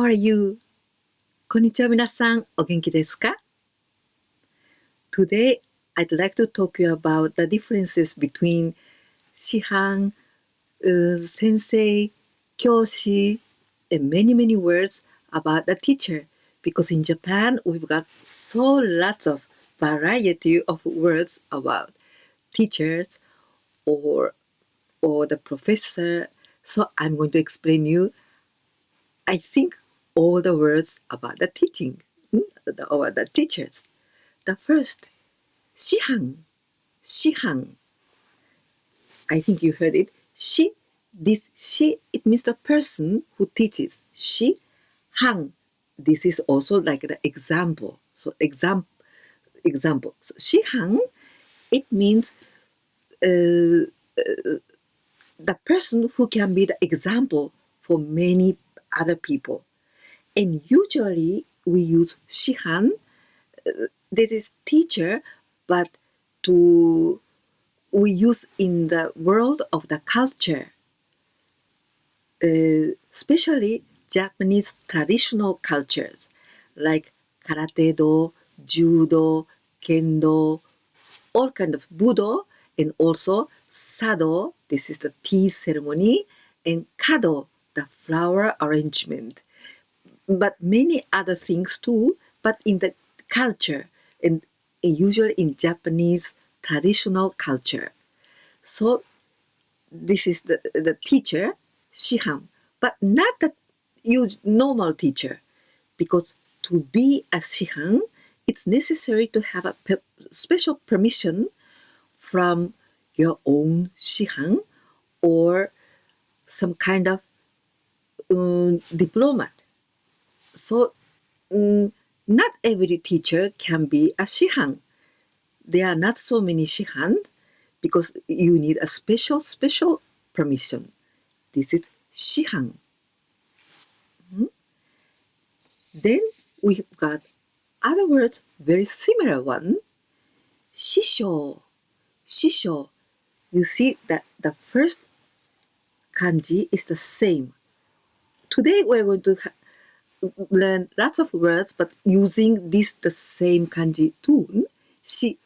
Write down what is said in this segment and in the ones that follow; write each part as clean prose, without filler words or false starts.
are you? こんにちは皆さん、お元気ですか? Today, I'd like to talk to you about the differences between 師範, Sensei, 教師, and many words about the teacher. Because in Japan, we've got so lots of variety of words about teachers or the professor. So I'm going to explain you, I think, all the words about the teaching, or the teachers. The first, 師範. I think you heard it. This she, it means the person who teaches. 師範. This is also like the example. So example. So 師範, it means the person who can be the example for many other people. And usually we use 師範, that is teacher, but we use in the world of the culture, especially Japanese traditional cultures like karate-do, judo, kendo, all kind of budo, and also sado, this is the tea ceremony, and kado, the flower arrangement. But many other things too, but in the culture, and usually in Japanese traditional culture. So this is the teacher, 師範, but not the normal teacher, because to be a 師範, it's necessary to have a special permission from your own 師範 or some kind of diplomat. So not every teacher can be a 師範. There are not so many 師範 because you need a special permission. This is 師範. Then we've got other words, very similar one. 師匠. You see that the first kanji is the same. Today we're going to learn lots of words, but using the same kanji too.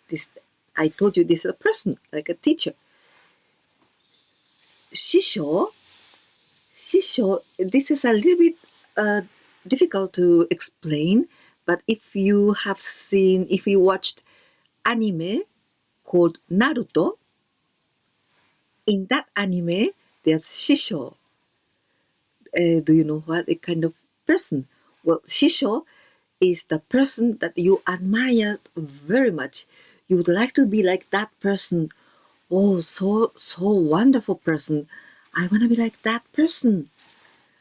This, I told you this is a person, like a teacher. 師匠, this is a little bit difficult to explain, but if you watched anime called Naruto, in that anime, there's 師匠. Do you know what a kind of person? Well, 師匠 is the person that you admire very much. You would like to be like that person. Oh, so wonderful person. I want to be like that person.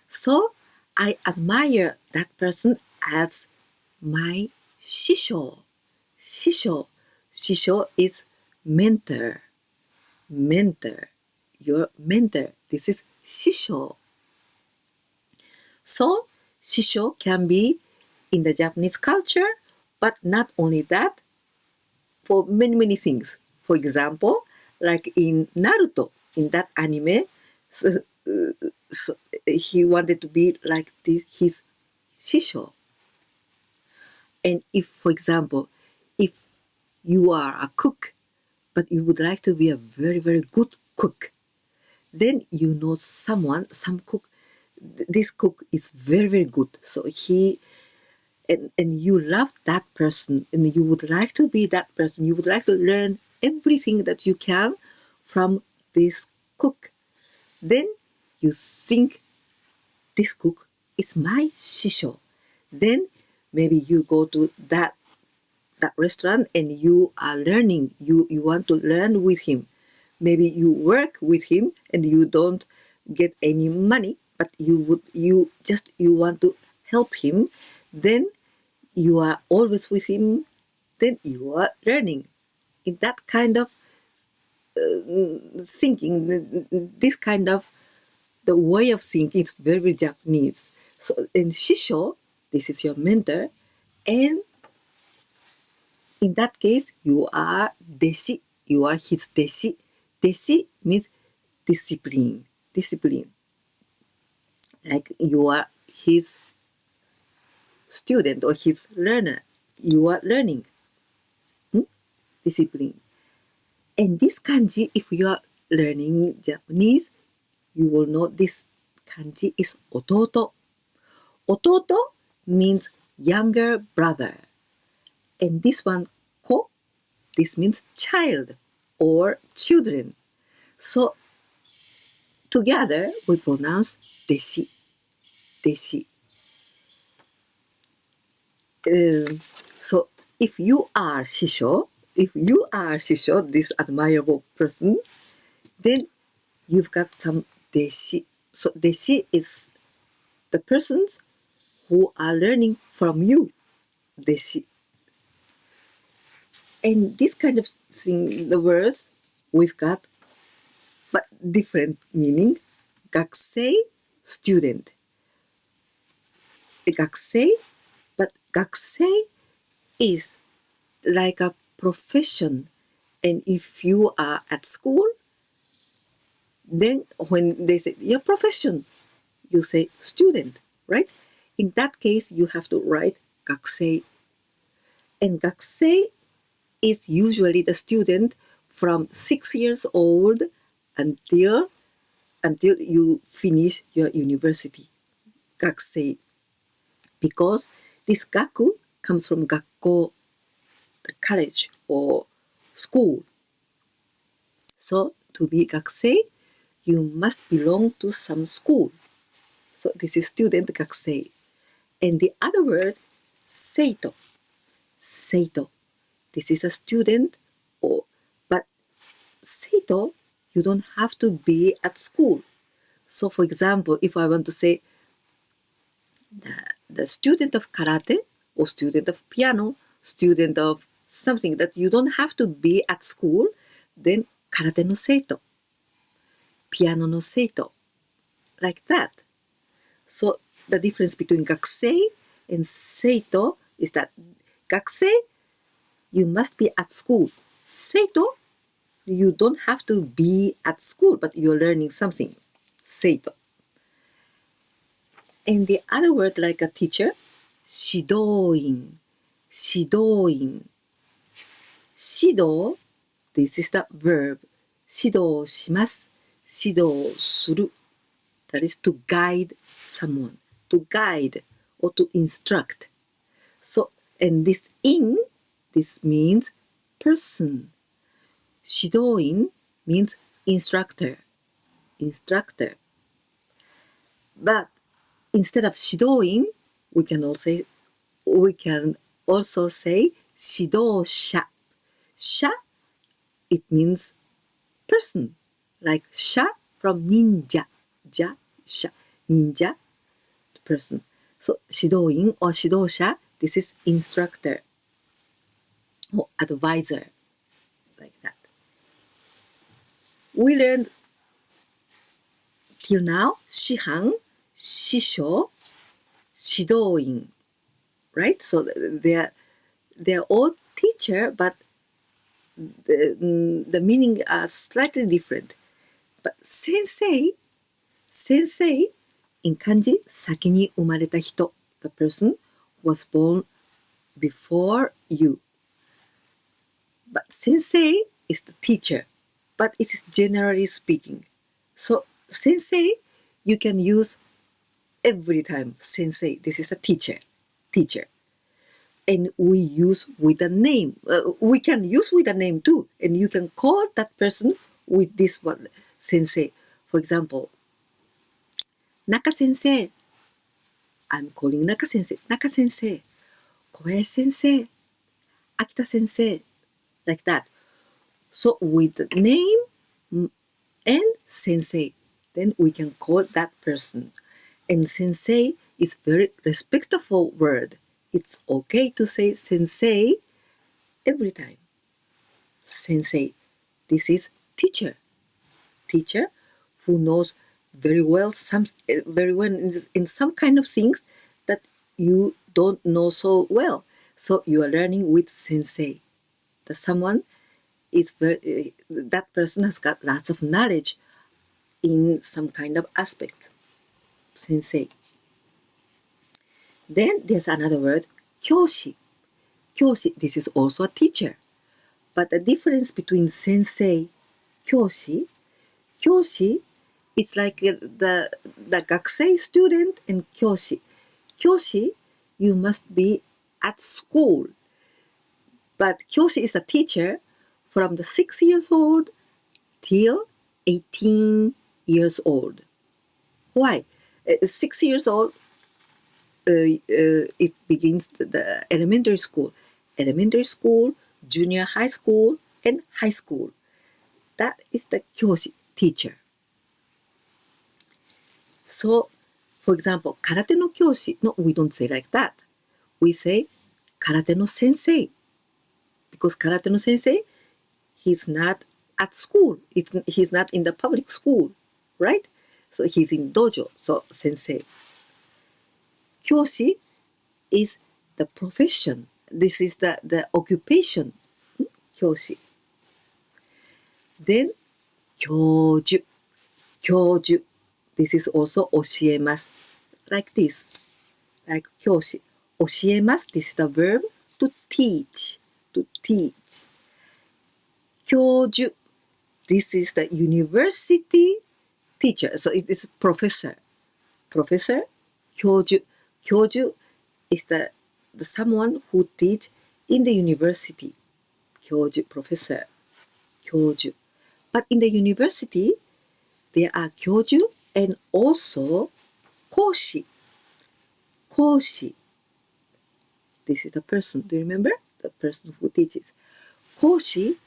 So I admire that person as my 師匠. 師匠 is mentor. Your mentor. This is 師匠. So 師匠 can be in the Japanese culture, but not only that, for many things. For example, like in Naruto, in that anime, so he wanted to be like his 師匠. And if, for example, if you are a cook, but you would like to be a very good cook, then you know some cook, this cook is very good. So and you love that person, and you would like to be that person. You would like to learn everything that you can from this cook. Then you think this cook is my 師匠. Then maybe you go to that restaurant and you are learning. You want to learn with him. Maybe you work with him and you don't get any money, but you want to help him. Then you are always with him. Then you are learning. In that kind of thinking, this kind of the way of thinking is very Japanese. So in 師匠, this is your mentor, and in that case, you are 弟子. You are his 弟子. 弟子 means discipline. Like you are his student or his learner. You are learning. Discipline. And this kanji, if you are learning Japanese, you will know this kanji is ototo. Ototo means younger brother. And this one, ko, this means child or children. So together we pronounce deshi. Deshi. So if you are shisho, this admirable person, then you've got some deshi. So deshi is the persons who are learning from you. Deshi. And this kind of thing, the words we've got, but different meaning. Gakusei, student. Gakusei, but gakusei is like a profession. And if you are at school, then when they say your profession, you say student, right? In that case, you have to write gakusei. And gakusei is usually the student from 6 years old until you finish your university. Gakusei. Because this gaku comes from gakko, the college or school. So to be gakusei, you must belong to some school. So this is student gakusei. And the other word, seito. Seito. This is a student, but seito, you don't have to be at school. So for example, if I want to say the student of karate or student of piano, student of something that you don't have to be at school, then karate no seito, piano no seito, like that. So the difference between gakusei and seito is that gakusei, you must be at school. Seito, you don't have to be at school, but you're learning something. Seito. And the other word like a teacher, shidoin. Shidoin. Shido, this is the verb. Shido shimasu. Shido suru. That is to guide someone. To guide or to instruct. So, and this means person. Shidoin means instructor. Instructor. But instead of shidoin, we can also say shidosha. Sha, it means person. Like sha from ninja. Ja, sha. Ninja, person. So shidoin or shidosha, this is instructor or advisor, like that. We learned till now shihan, shisho, shidoin, right? So they're all teacher, but the meaning are slightly different. But sensei in kanji, 先に生まれた人, the person was born before you. But sensei is the teacher, but it is generally speaking. So sensei, you can use every time. Sensei, this is a teacher. And we use with a name. We can use with a name too. And you can call that person with this one, sensei. For example, Naka sensei. I'm calling Naka sensei. Naka sensei. Kobayashi sensei. Akita sensei. Like that. So with the name and sensei, then we can call that person. And sensei is very respectful word. It's okay to say sensei every time. Sensei. This is teacher. Teacher who knows very well in some kind of things that you don't know so well. So you are learning with sensei. That person has got lots of knowledge in some kind of aspect. Sensei. Then there's another word, kyoshi. Kyoshi, this is also a teacher. But the difference between sensei, kyoshi, it's like the gakusei student and kyoshi. Kyoshi, you must be at school. But kyoshi is a teacher from the 6 years old till 18 years old. Why? 6 years old, it begins the elementary school, junior high school, and high school. That is the kyoshi, teacher. So, for example, karate no kyoshi, no, we don't say like that. We say karate no sensei. Because karate no sensei, he's not at school. He's not in the public school, right? So he's in dojo, so sensei. Kyoshi is the profession. This is the occupation, kyoshi. Then kyoju. Kyoju. This is also 教えます. Like this. Like 教師. 教えます. This is the verb to teach. To teach. 教授. This is the university teacher. So it is professor. Professor. 教授. 教授 is the someone who teach in the university. 教授. Professor. 教授. But in the university, there are 教授 and also 講師. 講師. This is the person. Do you remember? The person who teaches. 講師.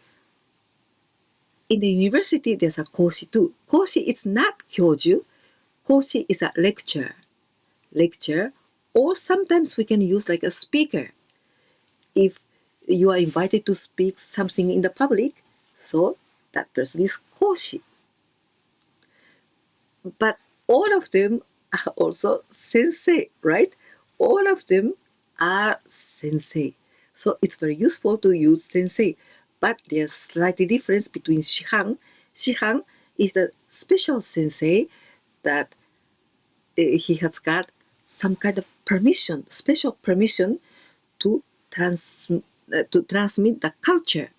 In the university, there's a 講師 too. 講師 is not 教授. 講師 is a lecturer. Lecture. Or sometimes we can use like a speaker. If you are invited to speak something in the public, so that person is 講師. But all of them are also sensei, right? All of them are sensei. So it's very useful to use sensei. But there's slightly difference between shihan. Shihan is the special sensei that he has got some kind of permission, special permission to transmit the culture.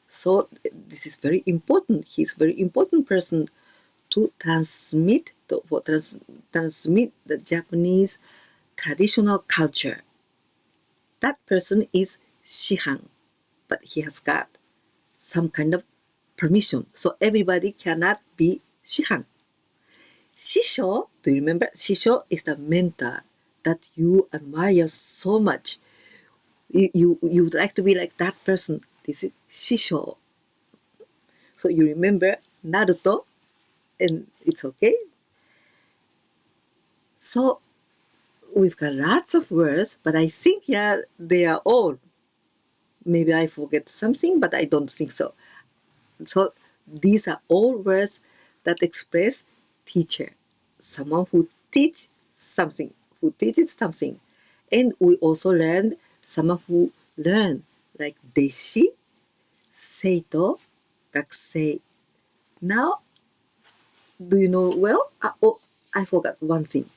So this is very important. He's a very important person to transmit the Japanese traditional culture. That person is shihan, but he has got some kind of permission. So everybody cannot be shihan. Shisho, do you remember? Shisho is the mentor that you admire so much. You would like to be like that person. This is shisho. So you remember Naruto, and it's okay. So we've got lots of words, but I think, yeah, they are all. Maybe I forget something, but I don't think so. So these are all words that express teacher, someone who teaches something. And we also learned someone who learn, like deshi, seito, gakusei. Now, do you know well? I forgot one thing.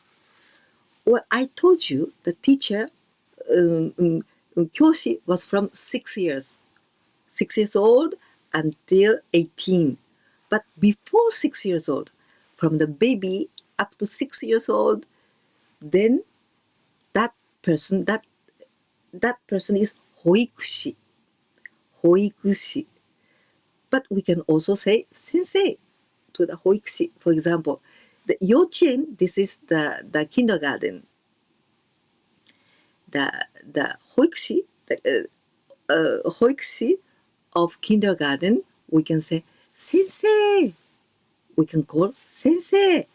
Well, I told you the teacher, kyoshi, was from 6 years old until 18. But before 6 years old, from the baby up to 6 years old, then that person is hoikushi. Hoikushi. But we can also say sensei to the hoikushi. For example, the yochien, this is the kindergarten. The hoikushi, hoikushi of kindergarten, we can say sensei. We can call sensei.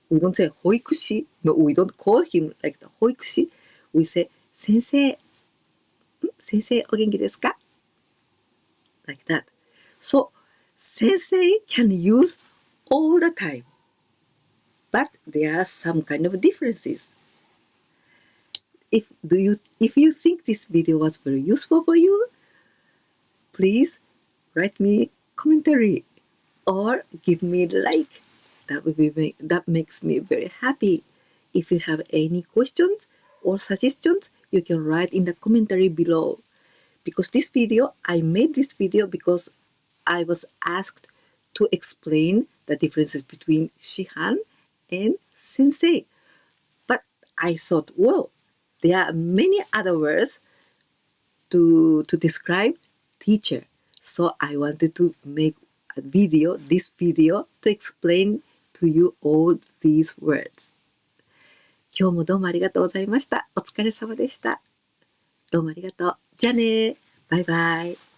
We don't say hoikushi. No, we don't call him like the hoikushi. We say sensei. Sensei, o genki desu ka? Like that. So, sensei can use all the time. But there are some kind of differences. If you think this video was very useful for you, please write me commentary or give me a like. That makes me very happy. If you have any questions, or suggestions, you can write in the commentary below. Because I made this video because I was asked to explain the differences between Shihan and Sensei. But I thought, well, there are many other words to describe teacher. So I wanted to make this video to explain to you all these words. 今日もどうもありがとうございました。お疲れ様でした。どうもありがとう。じゃあね。バイバイ。